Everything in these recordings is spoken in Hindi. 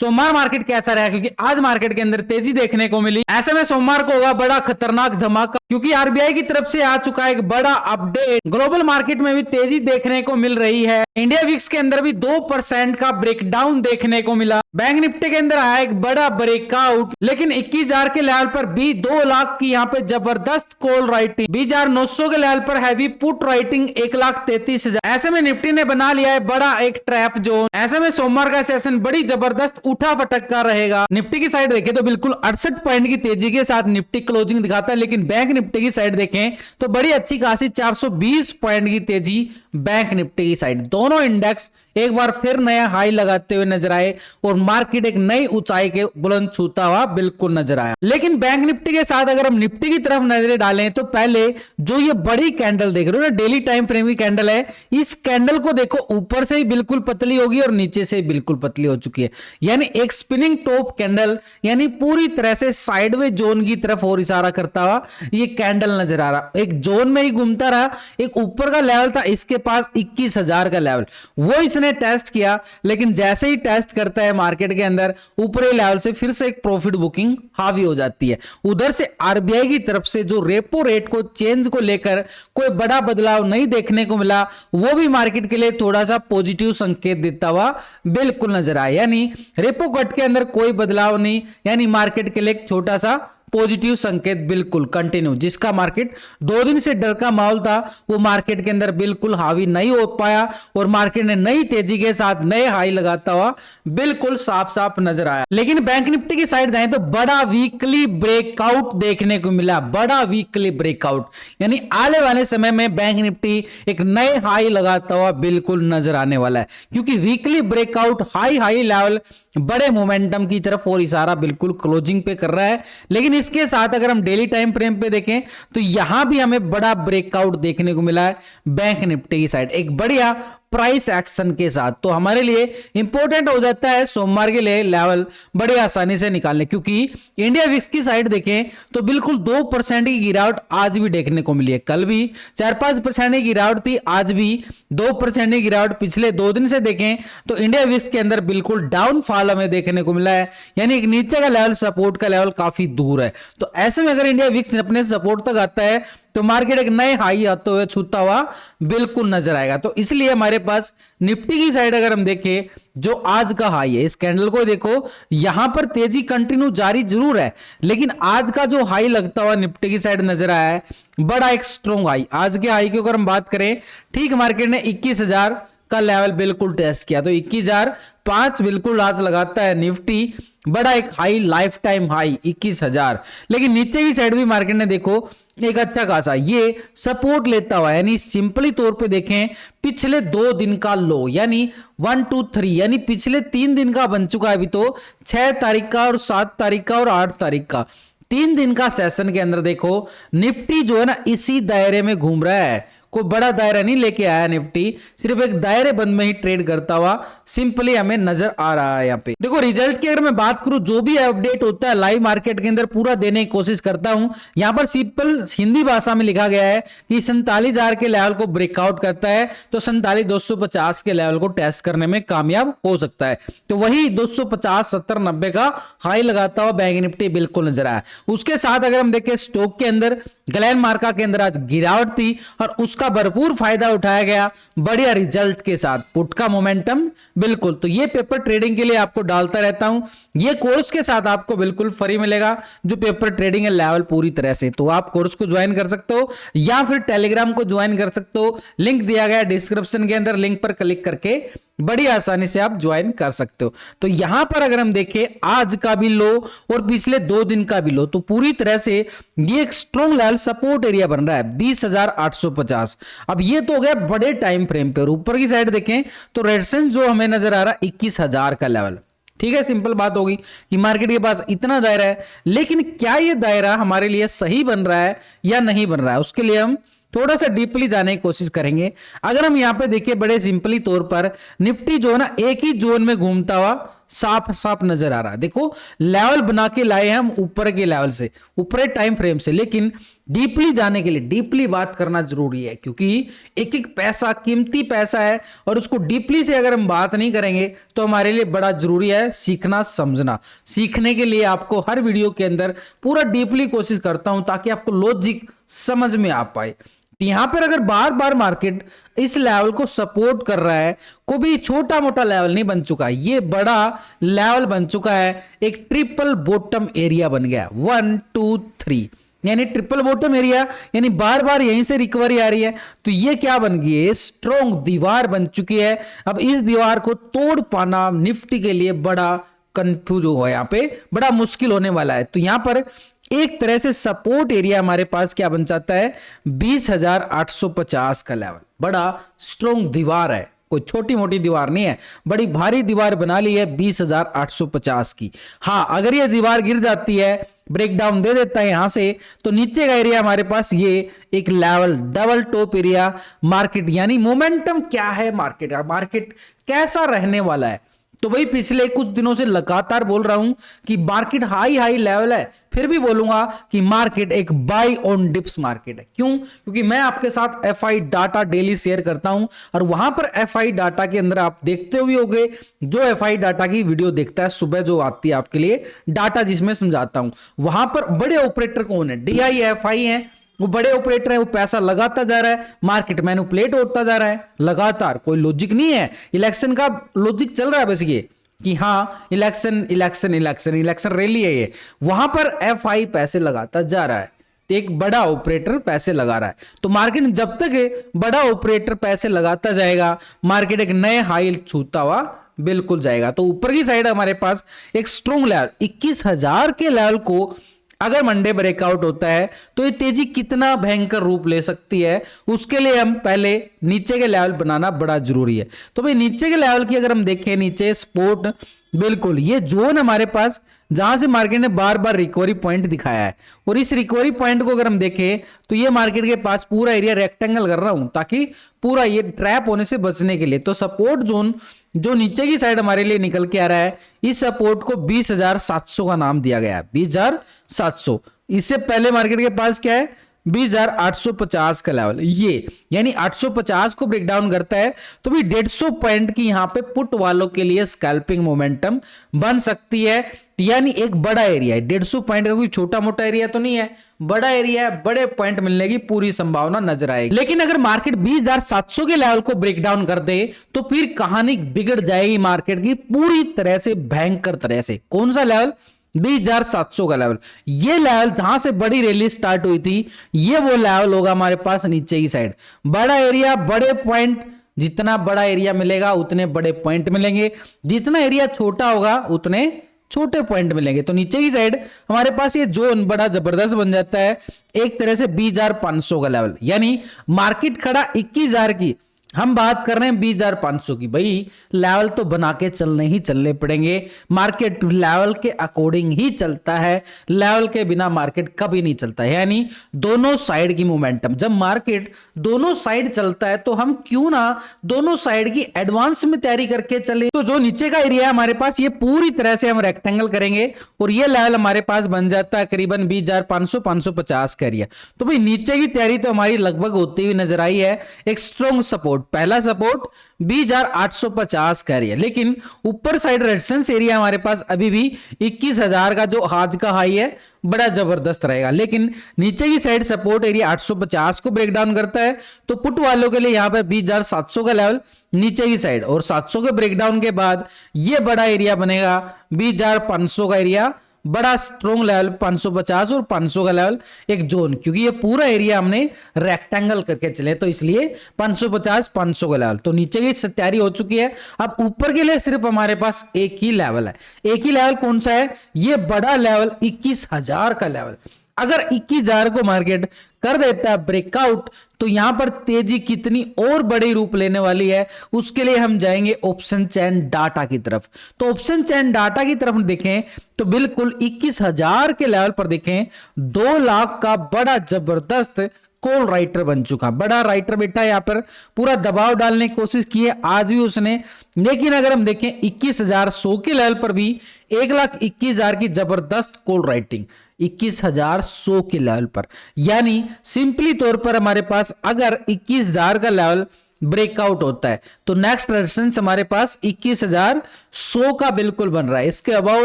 सोमवार मार्केट कैसा रहा, क्योंकि आज मार्केट के अंदर तेजी देखने को मिली। ऐसे में सोमवार को होगा बड़ा खतरनाक धमाका, क्योंकि आरबीआई की तरफ से आ चुका है एक बड़ा अपडेट। ग्लोबल मार्केट में भी तेजी देखने को मिल रही है। इंडिया विक्स के अंदर भी 2% का ब्रेकडाउन देखने को मिला। बैंक निफ्टी के अंदर आया एक बड़ा ब्रेकआउट, लेकिन 21,000 के लेवल पर भी 2 लाख की यहाँ पे जबरदस्त कॉल राइटिंग, 20,900 के लेवल पर हैवी पुट राइटिंग 1,33,000। ऐसे में निफ्टी ने बना लिया है बड़ा एक ट्रैप जोन। ऐसे में सोमवार का सेशन बड़ी जबरदस्त उठा पटक का रहेगा। निफ्टी की साइड देखें तो बिल्कुल 68 पॉइंट की तेजी के साथ निफ्टी क्लोजिंग दिखाता है, लेकिन बैंक निफ्टी की साइड देखें तो बड़ी अच्छी खासी 420 पॉइंट की तेजी बैंक निफ्टी की साइड। दोनों इंडेक्स एक बार फिर नया हाई लगाते हुए नजर आए और मार्केट एक नई ऊंचाई के बुलंद छूता हुआ बिल्कुल नजर आया। लेकिन बैंक निफ्टी के साथ अगर हम निफ्टी की तरफ नजरें डालें तो पहले जो ये बड़ी कैंडल देख रहे हो ना, डेली टाइम फ्रेम की कैंडल है, इस कैंडल को देखो ऊपर से ही बिल्कुल पतली होगी और नीचे से बिल्कुल पतली हो चुकी है, यानी एक स्पिनिंग टॉप कैंडल, यानी पूरी तरह से साइडवेज जोन की तरफ और इशारा करता हुआ ये कैंडल नजर आ रहा। एक जोन में ही घूमता रहा, एक ऊपर का लेवल था इसके पास 21,000 का लेवल, वो इसने टेस्ट किया, लेकिन जैसे ही टेस्ट करता है मार्केट के अंदर ऊपरी लेवल से फिर से एक प्रॉफिट बुकिंग हावी हो जाती है। उधर से आरबीआई की तरफ से जो रेपो रेट को चेंज को लेकर कोई बड़ा बदलाव नहीं देखने को मिला, वो भी मार्केट के लिए थोड़ा सा पॉजिटिव संकेत देता हुआ बिल्कुल नजर आया। यानी रेपो कट के अंदर कोई बदलाव नहीं, यानी मार्केट के लिए एक छोटा सा पॉजिटिव संकेत बिल्कुल कंटिन्यू। जिसका मार्केट 2 दिन से डर का माहौल था, वो मार्केट के अंदर बिल्कुल हावी नहीं हो पाया और मार्केट ने नई तेजी के साथ नए हाई लगाता हुआ बिल्कुल साफ साफ नजर आया। लेकिन बैंक निफ्टी की साइड जाए तो बड़ा वीकली ब्रेकआउट देखने को मिला, बड़ा वीकली ब्रेकआउट, यानी आने वाले समय में बैंक निफ्टी एक नए हाई लगाता हुआ बिल्कुल नजर आने वाला है, क्योंकि वीकली ब्रेकआउट हाई लेवल बड़े मोमेंटम की तरफ और इशारा बिल्कुल क्लोजिंग पे कर रहा है। लेकिन इसके साथ अगर हम डेली टाइम फ्रेम पे देखें तो यहां भी हमें बड़ा ब्रेकआउट देखने को मिला है बैंक निफ्टी की साइड, एक बढ़िया प्राइस एक्शन के साथ। तो हमारे लिए इंपॉर्टेंट हो जाता है सोमवार के लिए लेवल बड़ी आसानी से निकालने, क्योंकि इंडिया विक्स की साइड देखें तो बिल्कुल 2% की गिरावट आज भी देखने को मिली है। कल भी 4-5% की गिरावट थी, आज भी 2% की गिरावट। पिछले 2 दिन से देखें तो इंडिया विक्स के अंदर बिल्कुल डाउनफॉल हमें देखने को मिला है, यानी एक नीचे का लेवल, सपोर्ट का लेवल काफी दूर है। तो ऐसे में अगर इंडिया विक्स अपने सपोर्ट तक आता है तो मार्केट एक नए हाई आते हुए छूता हुआ बिल्कुल नजर आएगा। तो इसलिए हमारे पास निफ्टी की साइड अगर हम देखें, जो आज का हाई है, इस कैंडल को देखो, यहां पर तेजी कंटिन्यू जारी जरूर है, लेकिन आज का जो हाई लगता हुआ निफ्टी की साइड नजर आया है बड़ा एक स्ट्रॉन्ग हाई। आज के हाई की अगर हम बात करें, ठीक मार्केट ने 21,000 का लेवल बिल्कुल टेस्ट किया, तो 21,005 बिल्कुल आज लगाता है निफ्टी, बड़ा एक हाई, लाइफ टाइम हाई 21,000। लेकिन नीचे की साइड भी मार्केट ने देखो एक अच्छा खासा ये सपोर्ट लेता हुआ, यानी सिंपली तौर पे देखें पिछले 2 दिन का लो, यानी 1 2 3, यानी पिछले 3 दिन का बन चुका है अभी तो, 6 तारीख का और 7 तारीख का और 8 तारीख का, 3 दिन का सेशन के अंदर देखो निफ्टी जो है ना इसी दायरे में घूम रहा है। कोई बड़ा दायरा नहीं लेके आया निफ्टी, सिर्फ एक दायरे बंद में ही ट्रेड करता हुआ सिंपली हमें नजर आ रहा है। यहाँ पे देखो रिजल्ट की अगर मैं बात करूं, जो भी अपडेट होता है लाइव मार्केट के अंदर पूरा देने की कोशिश करता हूं। यहाँ पर सिंपल हिंदी भाषा में लिखा गया है कि 47,000 के लेवल को ब्रेकआउट करता है तो 47,250 के लेवल को टेस्ट करने में कामयाब हो सकता है। तो वही 250, 70, 90 का हाई लगाता हुआ बैंक निफ्टी बिल्कुल नजर आया। उसके साथ अगर हम देखें स्टॉक के अंदर, ग्लैन मार्का के अंदर आज गिरावट थी और उसका भरपूर फायदा उठाया गया बढ़िया रिजल्ट के साथ, पुट का मोमेंटम बिल्कुल। तो ये पेपर ट्रेडिंग के लिए आपको डालता रहता हूं, ये कोर्स के साथ आपको बिल्कुल फ्री मिलेगा, जो पेपर ट्रेडिंग है लेवल पूरी तरह से। तो आप कोर्स को ज्वाइन कर सकते हो या फिर टेलीग्राम को ज्वाइन कर सकते हो, लिंक दिया गया डिस्क्रिप्शन के अंदर, लिंक पर क्लिक करके बड़ी आसानी से आप ज्वाइन कर सकते हो। तो यहां पर अगर हम देखें आज का भी लो और पिछले 2 दिन का भी लो, तो पूरी तरह से ये एक स्ट्रॉन्ग लेवल सपोर्ट एरिया बन रहा है 20,850। अब ये तो हो गया बड़े टाइम फ्रेम पे, और ऊपर की साइड देखें तो रेजिस्टेंस जो हमें नजर आ रहा है 21,000 का लेवल। ठीक है, सिंपल बात होगी कि मार्केट के पास इतना दायरा है, लेकिन क्या ये दायरा हमारे लिए सही बन रहा है या नहीं बन रहा है, उसके लिए हम थोड़ा सा डीपली जाने की कोशिश करेंगे। अगर हम यहाँ पे देखिए बड़े सिंपली तौर पर निफ्टी जो है ना एक ही जोन में घूमता हुआ साफ साफ नजर आ रहा है। देखो लेवल बना के लाए हम ऊपर के लेवल से, ऊपर टाइम फ्रेम से, लेकिन डीपली जाने के लिए डीपली बात करना जरूरी है, क्योंकि एक एक पैसा कीमती पैसा है और उसको डीपली से अगर हम बात नहीं करेंगे तो हमारे लिए बड़ा जरूरी है सीखना समझना। सीखने के लिए आपको हर वीडियो के अंदर पूरा डीपली कोशिश करता हूं ताकि आपको लॉजिक समझ में आ पाए। यहां पर अगर बार बार मार्केट इस लेवल को सपोर्ट कर रहा है, को भी छोटा मोटा लेवल नहीं बन चुका, ये बड़ा लेवल बन चुका है, एक ट्रिपल बॉटम एरिया बन गया 1 2 3, यानी ट्रिपल बॉटम एरिया, यानी बार बार यहीं से रिकवरी आ रही है। तो ये क्या बन गई है, स्ट्रॉन्ग दीवार बन चुकी है। अब इस दीवार को तोड़ पाना निफ्टी के लिए बड़ा कंफ्यूज हो, यहाँ पे बड़ा मुश्किल होने वाला है। तो यहां पर एक तरह से सपोर्ट एरिया हमारे पास क्या बन जाता है, 20,850 का लेवल, बड़ा स्ट्रॉन्ग दीवार है, कोई छोटी मोटी दीवार नहीं है, बड़ी भारी दीवार बना ली है 20,850 की। हाँ, अगर ये दीवार गिर जाती है, ब्रेकडाउन दे देता है यहां से, तो नीचे का एरिया हमारे पास ये एक level double top area market, यानी मोमेंटम क्या है मार्केट का, मार्केट कैसा रहने वाला है। तो भाई पिछले कुछ दिनों से लगातार बोल रहा हूं कि मार्केट हाई लेवल है, फिर भी बोलूंगा कि मार्केट एक बाय ऑन डिप्स मार्केट है। क्यों? क्योंकि मैं आपके साथ एफआई डाटा डेली शेयर करता हूं और वहां पर एफआई डाटा के अंदर आप देखते हुए होंगे, जो एफआई डाटा की वीडियो देखता है सुबह जो आती है आपके लिए डाटा जिसमें समझाता हूं, वहां पर बड़े ऑपरेटर कौन है, डीआई एफआई है, वो बड़े ऑपरेटर है, वो पैसा लगाता जा रहा है, मार्केट मैनिपुलेट होता जा रहा है लगातार, कोई लॉजिक नहीं है। इलेक्शन का लॉजिक चल रहा है बस ये कि हाँ election election election election rally है, ये वहां पर एफआई पैसे लगाता जा रहा है, एक बड़ा ऑपरेटर पैसे लगा रहा है। तो मार्केट जब तक बड़ा ऑपरेटर पैसे लगाता जाएगा, मार्केट एक नए हाई छूता हुआ बिल्कुल जाएगा। तो ऊपर की साइड हमारे पास एक स्ट्रॉन्ग लेवल 21,000 के लेवल को अगर मंडे ब्रेकआउट होता है तो ये तेजी कितना भयंकर रूप ले सकती है, उसके लिए हम पहले नीचे के लेवल बनाना बड़ा जरूरी है। तो भाई नीचे के लेवल की अगर हम देखें, नीचे सपोर्ट, बिल्कुल ये जोन हमारे पास जहां से मार्केट ने बार बार रिकवरी पॉइंट दिखाया है, और इस रिकवरी पॉइंट को अगर हम देखें तो ये मार्केट के पास पूरा एरिया रेक्टेंगल कर रहा हूं ताकि पूरा ये ट्रैप होने से बचने के लिए। तो सपोर्ट जोन जो नीचे की साइड हमारे लिए निकल के आ रहा है, इस सपोर्ट को 20,700 का नाम दिया गया है, 20,700। इससे पहले मार्केट के पास क्या है, 20,850 का लेवल, ये यानी 850 को ब्रेक डाउन करता है तो भी 150 पॉइंट की यहां पे पुट वालों के लिए स्कैल्पिंग मोमेंटम बन सकती है। यानी एक बड़ा एरिया है, 150 पॉइंट का कोई छोटा मोटा एरिया तो नहीं है, बड़ा एरिया है, बड़े पॉइंट मिलने की पूरी संभावना नजर आएगी। लेकिन अगर मार्केट 20,700 के लेवल को ब्रेक डाउन कर दे तो फिर कहानी बिगड़ जाएगी मार्केट की पूरी तरह से, भयंकर तरह से। कौन सा लेवल, 20,700 का लेवल, ये लेवल जहां से बड़ी रैली स्टार्ट हुई थी, ये वो लेवल होगा हमारे पास नीचे की साइड, बड़ा एरिया, बड़े पॉइंट, जितना बड़ा एरिया मिलेगा उतने बड़े पॉइंट मिलेंगे, जितना एरिया छोटा होगा उतने छोटे पॉइंट मिलेंगे। तो नीचे की साइड हमारे पास ये जोन बड़ा जबरदस्त बन जाता है, एक तरह से 20,500 का लेवल, यानी मार्केट खड़ा 21,000 की, हम बात कर रहे हैं 20,500 की। भाई लेवल तो बना के चलने पड़ेंगे, मार्केट लेवल के अकॉर्डिंग ही चलता है, लेवल के बिना मार्केट कभी नहीं चलता है। यानी दोनों साइड की मोमेंटम, जब मार्केट दोनों साइड चलता है तो हम क्यों ना दोनों साइड की एडवांस में तैयारी करके चले। तो जो नीचे का एरिया है हमारे पास, ये पूरी तरह से हम रेक्टेंगल करेंगे और ये लेवल हमारे पास बन जाता है करीबन 20,500-550 का एरिया। तो भाई नीचे की तैयारी तो हमारी लगभग होती हुई नजर आई है। एक स्ट्रॉन्ग सपोर्ट, पहला सपोर्ट 20,850 का एरिया, लेकिन ऊपर साइड रेजिस्टेंस एरिया हमारे पास अभी भी 21,000 का जो आज का हाई है बड़ा जबरदस्त रहेगा। लेकिन नीचे की साइड सपोर्ट एरिया 850 को ब्रेक डाउन करता है तो पुट वालों के लिए यहां पे 20,700 का लेवल नीचे की साइड, और 700 के ब्रेकडाउन के बाद ये बड़ा एरिया बनेगा 20,500 का एरिया, बड़ा स्ट्रॉन्ग लेवल 550 और 500 का लेवल, एक जोन, क्योंकि ये पूरा एरिया हमने रेक्टेंगल करके चले तो इसलिए 550-500 का लेवल। तो नीचे की तैयारी हो चुकी है। अब ऊपर के लिए सिर्फ हमारे पास एक ही लेवल है, एक ही लेवल कौन सा है, ये बड़ा लेवल 21,000 का लेवल। अगर 21,000 को मार्केट कर देता है ब्रेकआउट तो यहां पर तेजी कितनी और बड़ी रूप लेने वाली है, उसके लिए हम जाएंगे ऑप्शन चेन डाटा की तरफ। तो ऑप्शन चेन डाटा की तरफ देखें तो बिल्कुल 21,000 के लेवल पर देखें 2 लाख का बड़ा जबरदस्त कॉल राइटर बन चुका, बड़ा राइटर बेटा यहाँ पर पूरा दबाव डालने की कोशिश की है आज भी उसने। लेकिन अगर हम देखें 21,100 के लेवल पर भी 1,21,000 की जबरदस्त कॉल राइटिंग 21,100 के लेवल पर, यानी सिंपली तौर पर हमारे पास अगर 21,000 का लेवल ब्रेकआउट होता है तो नेक्स्ट रेजिस्टेंस हमारे पास 21,100 का बिल्कुल बन रहा है। इसके अभाव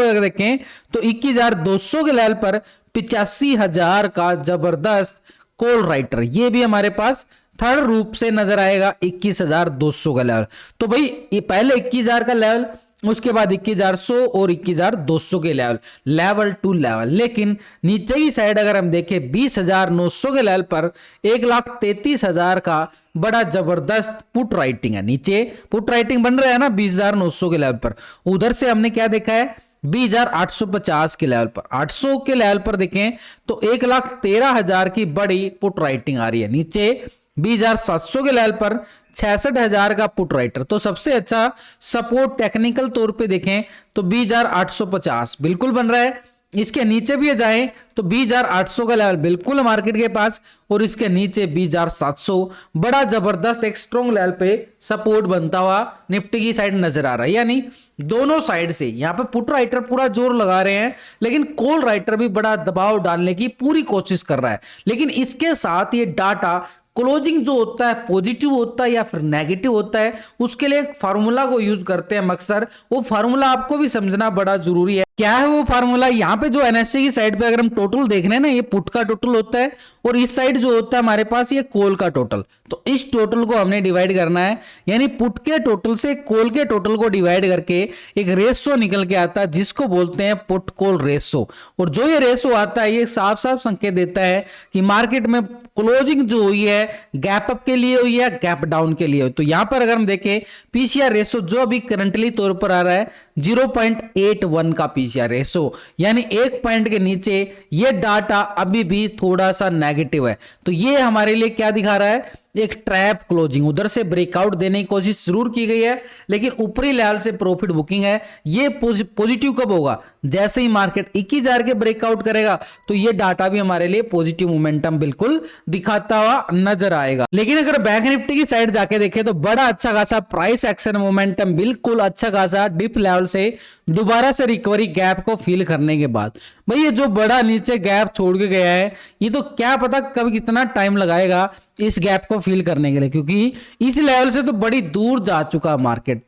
अगर देखें तो 21,200 के लेवल पर 85,000 का जबरदस्त कॉल राइटर, ये भी हमारे पास थर्ड रूप से नजर आएगा 21,200 का लेवल। तो भाई ये पहले 21,000 का लेवल, उसके बाद 21,100 और 21,200 के लेवल, लेवल टू लेवल। लेकिन नीचे की साइड अगर हम देखें 20,900 के लेवल पर 1,33,000 का बड़ा जबरदस्त पुट राइटिंग है, नीचे पुट राइटिंग बन रहा है ना 20,900 के लेवल पर। उधर से हमने क्या देखा है 20,850 के लेवल पर, 800 के लेवल पर देखें तो 1,13,000 की बड़ी पुट राइटिंग आ रही है, नीचे 20,700 के लेवल पर 66,000 का पुट राइटर। तो सबसे अच्छा सपोर्ट टेक्निकल तौर पे देखें तो 20,850 बिल्कुल बन रहा है। इसके नीचे भी जाएं तो 20,800 का लेवल बिल्कुल मार्केट के पास, और इसके नीचे 20,700 बड़ा जबरदस्त एक स्ट्रॉन्ग लेवल पे सपोर्ट बनता हुआ निफ्टी की साइड नजर आ रहा है। यानी दोनों साइड से यहाँ पे पुट राइटर पूरा जोर लगा रहे हैं, लेकिन कॉल राइटर भी बड़ा दबाव डालने की पूरी कोशिश कर रहा है। लेकिन इसके साथ ये डाटा क्लोजिंग जो होता है पॉजिटिव होता है या फिर नेगेटिव होता है, उसके लिए एक फार्मूला को यूज करते हैं अक्सर। वो फार्मूला आपको भी समझना बड़ा जरूरी है। क्या है वो फार्मूला? यहाँ पे जो एनएससी की साइड पे अगर हम टोटल देख रहे हैं ना, ये पुट का टोटल होता है और इस साइड जो होता है हमारे पास ये कॉल का टोटल। तो इस टोटल को हमने डिवाइड करना है, यानी पुट के टोटल से कॉल के टोटल को डिवाइड करके एक रेशो निकल के आता है जिसको बोलते हैं पुट कॉल रेशो। और जो ये रेशो आता है ये साफ साफ संकेत देता है कि मार्केट में क्लोजिंग जो हुई है गैप अप के लिए हुई है, गैप डाउन के लिए। तो यहां पर अगर हम देखें पीसीआर रेशो जो अभी करंटली तौर पर आ रहा है 0.81 का पीसीआर रेशो, यानी एक पॉइंट के नीचे ये डाटा अभी भी थोड़ा सा नेगेटिव है। तो ये हमारे लिए क्या दिखा रहा है? एक ट्रैप क्लोजिंग, उधर से ब्रेकआउट देने की कोशिश जरूर की गई है लेकिन ऊपरी लेवल से प्रॉफिट बुकिंग है। ये पॉजिटिव कब होगा? जैसे ही मार्केट 21,000 के ब्रेकआउट करेगा तो ये डाटा भी हमारे लिए पॉजिटिव मोमेंटम बिल्कुल दिखाता हुआ नजर आएगा। लेकिन अगर बैंक निफ्टी की साइड जाके देखें तो बड़ा अच्छा खासा प्राइस एक्शन मोमेंटम, बिल्कुल अच्छा खासा डिप लेवल से दोबारा से रिकवरी गैप को फील करने के बाद भाई ये जो बड़ा नीचे गैप छोड़ के गया है, ये तो क्या पता कब कितना टाइम लगाएगा इस गैप को फील करने के लिए, क्योंकि इस लेवल से तो बड़ी दूर जा चुका मार्केट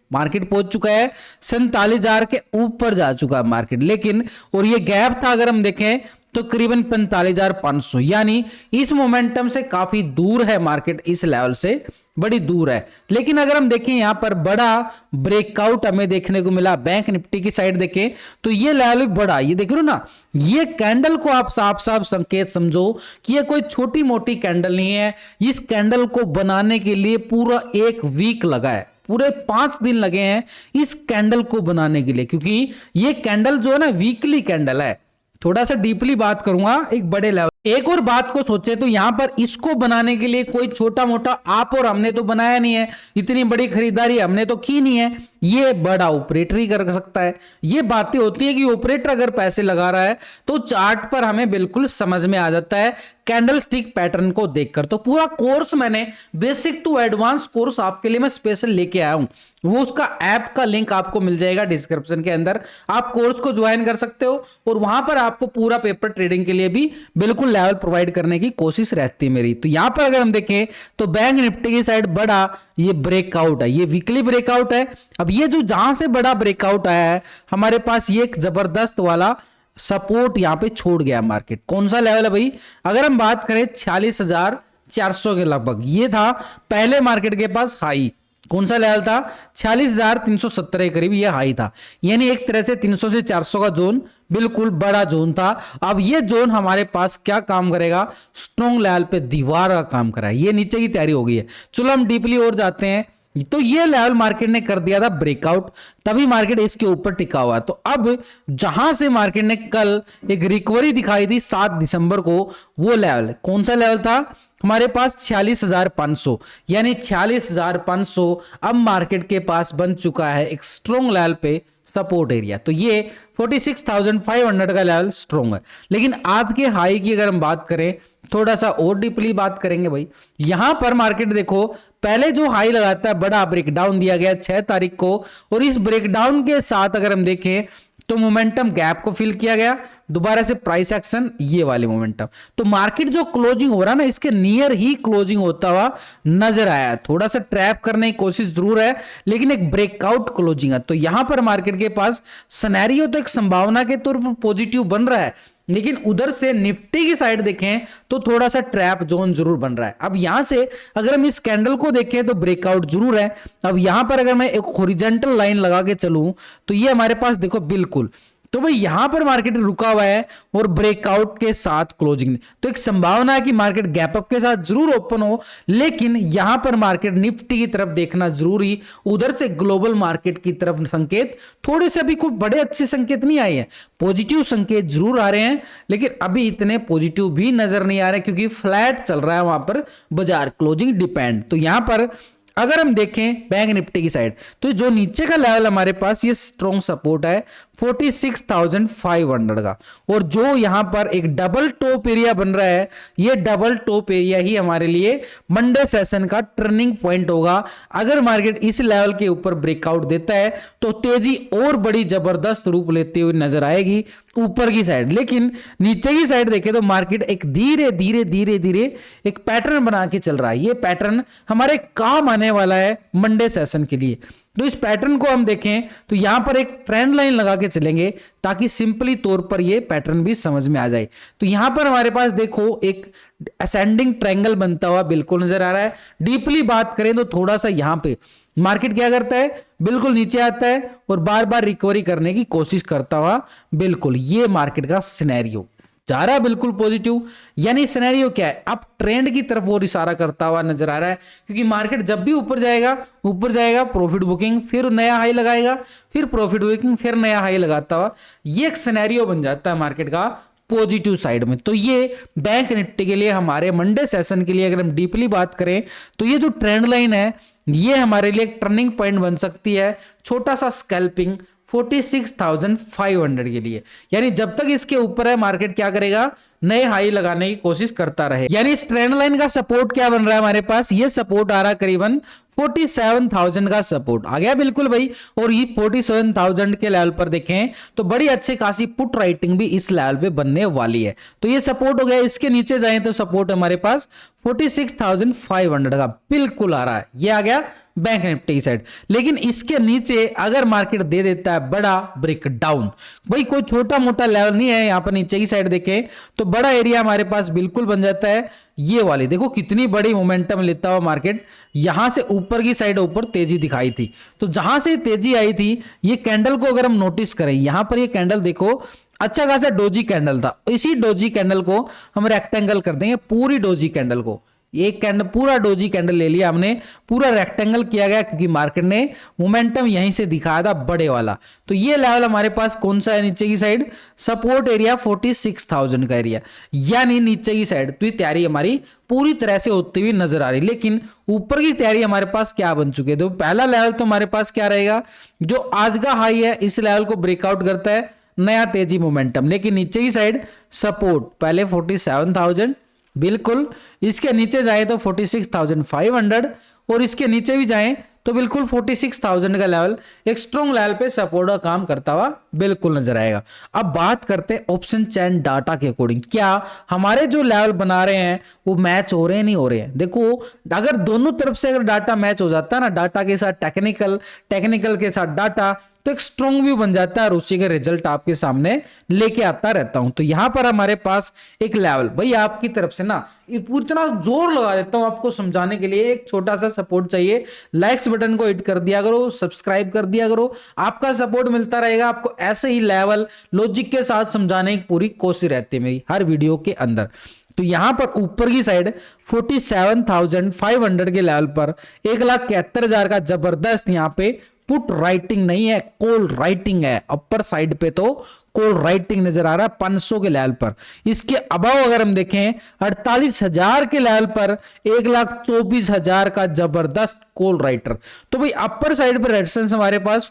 पहुंच चुका है 47,000 के ऊपर जा चुका है मार्केट। लेकिन और ये गैप था अगर हम देखें तो करीबन 45,500, यानी इस मोमेंटम से काफी दूर है मार्केट, इस लेवल से बड़ी दूर है। लेकिन अगर हम देखें यहां पर बड़ा ब्रेकआउट हमें देखने को मिला बैंक निफ्टी की साइड देखें तो ये लेवल बड़ा, ये देख रहे हो ना, ये कैंडल को आप साफ साफ संकेत समझो कि ये कोई छोटी मोटी कैंडल नहीं है। इस कैंडल को बनाने के लिए पूरा एक वीक लगा है, पूरे 5 दिन लगे हैं इस कैंडल को बनाने के लिए, क्योंकि ये कैंडल जो है ना वीकली कैंडल है। थोड़ा सा डीपली बात करूंगा एक बड़े लेवल। एक और बात को सोचे तो यहां पर इसको बनाने के लिए कोई छोटा मोटा आप और हमने तो बनाया नहीं है, इतनी बड़ी खरीदारी हमने तो की नहीं है, ये बड़ा ऑपरेटर ही कर सकता है। ये बातें होती है कि ऑपरेटर अगर पैसे लगा रहा है तो चार्ट पर हमें बिल्कुल समझ में आ जाता है कैंडल स्टिक पैटर्न को देखकर। तो पूरा कोर्स मैंने बेसिक टू एडवांस कोर्स आपके लिए मैं स्पेशल लेके आया हूं, वो उसका ऐप का लिंक आपको मिल जाएगा डिस्क्रिप्शन के अंदर, आप कोर्स को ज्वाइन कर सकते हो और वहां पर आपको पूरा पेपर ट्रेडिंग के लिए भी बिल्कुल लेवल प्रोवाइड करने की कोशिश रहती है मेरी। तो यहां पर अगर हम देखें तो बैंक निफ्टी की साइड बड़ा ये ब्रेकआउट है, ये वीकली ब्रेकआउट है। अब ये जो जहां से बड़ा ब्रेकआउट आया है हमारे पास ये एक जबरदस्त वाला सपोर्ट यहां पे छोड़ गया मार्केट। कौन सा लेवल है भाई? अगर हम बात करें 46,400 के लगभग, ये था पहले मार्केट के पास हाई। कौन सा लेवल था? 46,370 के करीब ये हाई था, यानी एक तरह से 300 से 400 का जोन बिल्कुल बड़ा जोन था। अब ये जोन हमारे पास क्या काम करेगा? स्ट्रॉन्ग लेवल पे दीवार का काम करा है, ये नीचे की तैयारी हो गई है। चलो हम डीपली और जाते हैं। तो ये लेवल मार्केट ने कर दिया था ब्रेकआउट, तभी मार्केट इसके ऊपर टिका हुआ। तो अब जहां से मार्केट ने कल एक रिकवरी दिखाई थी 7 दिसंबर को, वो लेवल कौन सा लेवल था हमारे पास? 46,500, यानी 46,500 अब मार्केट के पास बन चुका है एक स्ट्रॉन्ग लेवल पे सपोर्ट एरिया। तो ये 46,500 का लेवल स्ट्रॉन्ग है। लेकिन आज के हाई की अगर हम बात करें थोड़ा सा और डीपली बात करेंगे भाई। यहां पर मार्केट देखो पहले जो हाई लगाता है बड़ा ब्रेकडाउन दिया गया 6 तारीख को, और इस ब्रेकडाउन के साथ अगर हम देखें तो मोमेंटम गैप को फिल किया गया, दोबारा से प्राइस एक्शन, ये वाले मोमेंटम। तो मार्केट जो क्लोजिंग हो रहा ना इसके नियर ही क्लोजिंग होता हुआ नजर आया। थोड़ा सा ट्रैप करने की कोशिश जरूर है लेकिन एक ब्रेकआउट क्लोजिंग है। तो यहां पर मार्केट के पास सिनेरियो तो एक संभावना के तौर पर पॉजिटिव बन रहा है, लेकिन उधर से निफ्टी की साइड देखें तो थोड़ा सा ट्रैप जोन जरूर बन रहा है। अब यहां से अगर हम इस कैंडल को देखें तो ब्रेकआउट जरूर है। अब यहां पर अगर मैं एक हॉरिजॉन्टल लाइन लगा के चलूं तो ये हमारे पास देखो बिल्कुल, तो भाई यहां पर मार्केट रुका हुआ है और ब्रेकआउट के साथ क्लोजिंग, तो एक संभावना है कि मार्केट गैप अप के साथ जरूर ओपन हो, लेकिन यहां पर मार्केट निफ्टी की तरफ देखना जरूरी, उधर से ग्लोबल मार्केट की तरफ संकेत थोड़े से अभी कोई बड़े अच्छे संकेत नहीं आए हैं, पॉजिटिव संकेत जरूर आ रहे हैं लेकिन अभी इतने पॉजिटिव भी नजर नहीं आ रहे क्योंकि फ्लैट चल रहा है वहां पर बाजार, क्लोजिंग डिपेंड। तो यहां पर अगर हम देखें बैंक निफ्टी की साइड तो जो नीचे का लेवल हमारे पास ये स्ट्रॉन्ग सपोर्ट है 46,500 का, और जो यहां पर एक डबल टॉप एरिया बन रहा है ये डबल टॉप एरिया ही हमारे लिए मंडे सेशन का टर्निंग पॉइंट होगा। अगर मार्केट इस लेवल के ऊपर ब्रेकआउट देता है तो तेजी और बड़ी जबरदस्त रूप लेते हुए नजर आएगी ऊपर की साइड, लेकिन नीचे की साइड देखें तो मार्केट एक धीरे धीरे धीरे धीरे एक पैटर्न बना के चल रहा है। ये पैटर्न हमारे काम आने वाला है मंडे सेशन के लिए। तो इस पैटर्न को हम देखें तो यहां पर एक ट्रेंड लाइन लगा के चलेंगे ताकि सिंपली तौर पर ये पैटर्न भी समझ में आ जाए। तो यहां पर हमारे पास देखो एक असेंडिंग ट्रायंगल बनता हुआ बिल्कुल नजर आ रहा है। डीपली बात करें तो थोड़ा सा यहां पे मार्केट क्या करता है, बिल्कुल नीचे आता है और बार बार रिकवरी करने की कोशिश करता हुआ, बिल्कुल ये मार्केट का सिनेरियो जा रहा है बिल्कुल पॉजिटिव। यानी सिनेरियो क्या है, अब ट्रेंड की तरफ वो इशारा करता हुआ नजर आ रहा है, क्योंकि मार्केट जब भी ऊपर जाएगा प्रॉफिट बुकिंग, फिर नया हाई लगाएगा, फिर प्रॉफिट बुकिंग, फिर नया हाई लगाता हुआ, ये एक सिनेरियो बन जाता है मार्केट का पॉजिटिव साइड में। तो ये बैंक निफ्टी के लिए हमारे मंडे सेशन के लिए अगर हम डीपली बात करें तो ये जो ट्रेंड लाइन है ये हमारे लिए एक टर्निंग पॉइंट बन सकती है, छोटा सा स्कैल्पिंग 46,500 के लिए। यानी जब तक इसके ऊपर है मार्केट क्या करेगा, नए हाई लगाने की कोशिश करता रहे। यानी इस ट्रेंड लाइन का सपोर्ट क्या बन रहा है हमारे पास, ये सपोर्ट आ रहा है करीबन 47,000 का सपोर्ट आ गया बिल्कुल भाई। और ये 47,000 के लेवल पर देखें तो बड़ी अच्छी खासी पुट राइटिंग भी इस लेवल पे बनने वाली है। तो ये सपोर्ट हो गया, इसके नीचे जाए तो सपोर्ट हमारे पास 46,500 का बिल्कुल आ रहा है, ये आ गया बैंक निफ्टी की साइड। लेकिन इसके नीचे अगर मार्केट दे देता है बड़ा ब्रेकडाउन, भाई कोई छोटा मोटा लेवल नहीं है, यहां पर नीचे की साइड देखें तो बड़ा एरिया हमारे पास बिल्कुल बन जाता है ये वाली। देखो कितनी बड़ी मोमेंटम लेता हुआ मार्केट यहां से ऊपर की साइड ऊपर तेजी दिखाई थी। तो जहां से तेजी आई थी ये कैंडल को अगर हम नोटिस करें, यहां पर ये कैंडल देखो अच्छा खासा डोजी कैंडल था, इसी डोजी कैंडल को हम रेक्टेंगल कर देंगे, पूरी डोजी कैंडल को, एक कैंडल पूरा डोजी कैंडल ले लिया हमने, पूरा रेक्टेंगल किया गया क्योंकि मार्केट ने मोमेंटम यहीं से दिखाया था बड़े वाला। तो ये लेवल हमारे पास कौन सा है, नीचे की साइड सपोर्ट एरिया 46,000 का एरिया, यानी नीचे की साइड तो ये तैयारी हमारी पूरी तरह से होती हुई नजर आ रही। लेकिन ऊपर की तैयारी हमारे पास क्या बन चुकी है, तो पहला लेवल तो हमारे पास क्या रहेगा, जो आज का हाई है इस लेवल को ब्रेकआउट करता है, नया तेजी मोमेंटम। लेकिन नीचे की साइड सपोर्ट पहले 47,000 बिल्कुल, इसके नीचे जाए तो 46,500 और इसके नीचे भी जाएं तो बिल्कुल 46,000 का लेवल एक स्ट्रॉन्ग लेवल पे सपोर्ट का काम करता हुआ बिल्कुल नजर आएगा। अब बात करते हैं ऑप्शन चैन डाटा के अकॉर्डिंग, क्या हमारे जो लेवल बना रहे हैं वो मैच हो रहे हैं नहीं हो रहे हैं। देखो अगर दोनों तरफ से अगर डाटा मैच हो जाता है ना, डाटा के साथ टेक्निकल के साथ डाटा, तो एक स्ट्रॉन्ग व्यू बन जाता है और उसी के रिजल्ट आपके सामने लेके आता रहता हूं। तो यहां पर हमारे पास एक लेवल भाई आपकी तरफ से ना इतना जोर लगा देता हूं आपको समझाने के लिए, एक छोटा सा सपोर्ट चाहिए, लाइक्स बटन को हिट कर दिया करो, सब्सक्राइब कर दिया करो, आपका सपोर्ट मिलता रहेगा। आपको ऐसे ही लेवल लॉजिक के साथ समझाने की पूरी कोशिश रहती है मेरी हर वीडियो के अंदर। तो यहां पर ऊपर की साइड 47,500 के लेवल पर 1,71,000 का जबरदस्त यहां पे पुट राइटिंग नहीं है, कॉल राइटिंग है। अपर साइड पे तो कॉल राइटिंग नजर आ रहा है 500 के लेवल पर। इसके अबाव अगर हम देखें 48,000 के लेवल पर 1,24,000 का जबरदस्त कॉल राइटर। तो भाई अपर साइड पर रेजिस्टेंस हमारे पास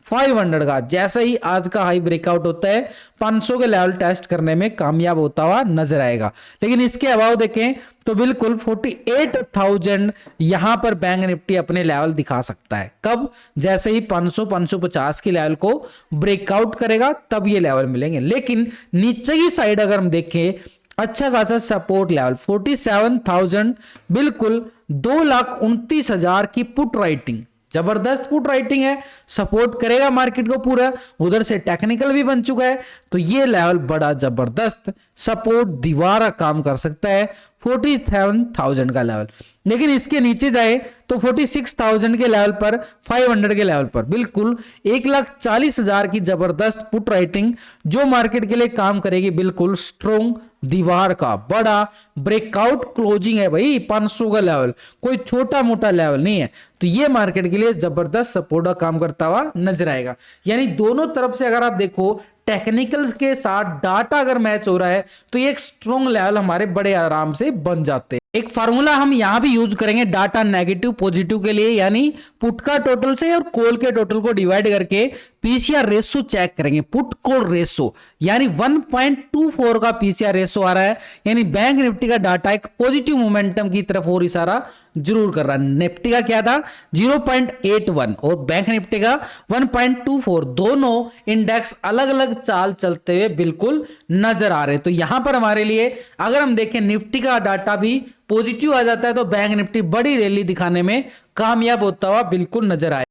500 का। जैसे ही आज का हाई ब्रेकआउट होता है 500 के लेवल टेस्ट करने में कामयाब होता हुआ नजर आएगा। लेकिन इसके अलावा देखें तो बिल्कुल 48,000 यहां पर बैंक निफ्टी अपने लेवल दिखा सकता है। कब? जैसे ही 500-550 की लेवल को ब्रेकआउट करेगा तब ये लेवल मिलेंगे। लेकिन नीचे की साइड अगर हम देखें अच्छा खासा सपोर्ट लेवल 47,000, बिल्कुल 2,29,000 की पुट राइटिंग, जबरदस्त पुट राइटिंग है, सपोर्ट करेगा मार्केट को पूरा। उधर से टेक्निकल भी बन चुका है, तो ये लेवल बड़ा जबरदस्त सपोर्ट दीवार का काम कर सकता है 47,000 का लेवल। लेकिन इसके नीचे जाए तो 46,000 के लेवल पर, 500 के लेवल पर बिल्कुल 1,40,000 की जबरदस्त पुट राइटिंग जो मार्केट के लिए काम करेगी। बिल्कुल स्ट्रॉन्ग दीवार का बड़ा ब्रेकआउट क्लोजिंग है भाई। 500 का लेवल कोई छोटा मोटा लेवल नहीं है, तो ये मार्केट के लिए जबरदस्त सपोर्ट का काम करता हुआ नजर आएगा। यानी दोनों तरफ से अगर आप देखो टेक्निकल के साथ डाटा अगर मैच हो रहा है तो ये एक स्ट्रॉन्ग लेवल हमारे बड़े आराम से बन जाते हैं। एक फार्मूला हम यहां भी यूज करेंगे डाटा नेगेटिव पॉजिटिव के लिए, यानी पुट का टोटल से और कॉल के टोटल को डिवाइड करके पीसीआर रेशो चेक करेंगे। पुट कॉल रेशो यानी 1.24 का पीसीआर रेशो आ रहा है, यानी बैंक निफ्टी का डाटा एक पॉजिटिव मोमेंटम की तरफ और इशारा जरूर कर रहा है। निफ्टी का क्या था 0.81 और बैंक निफ्टी का 1.24, दोनों इंडेक्स अलग अलग चाल चलते हुए बिल्कुल नजर आ रहे हैं। तो यहां पर हमारे लिए अगर हम देखें निफ्टी का डाटा भी पॉजिटिव आ जाता है तो बैंक निफ्टी बड़ी रैली दिखाने में कामयाब होता हुआ बिल्कुल नजर आए।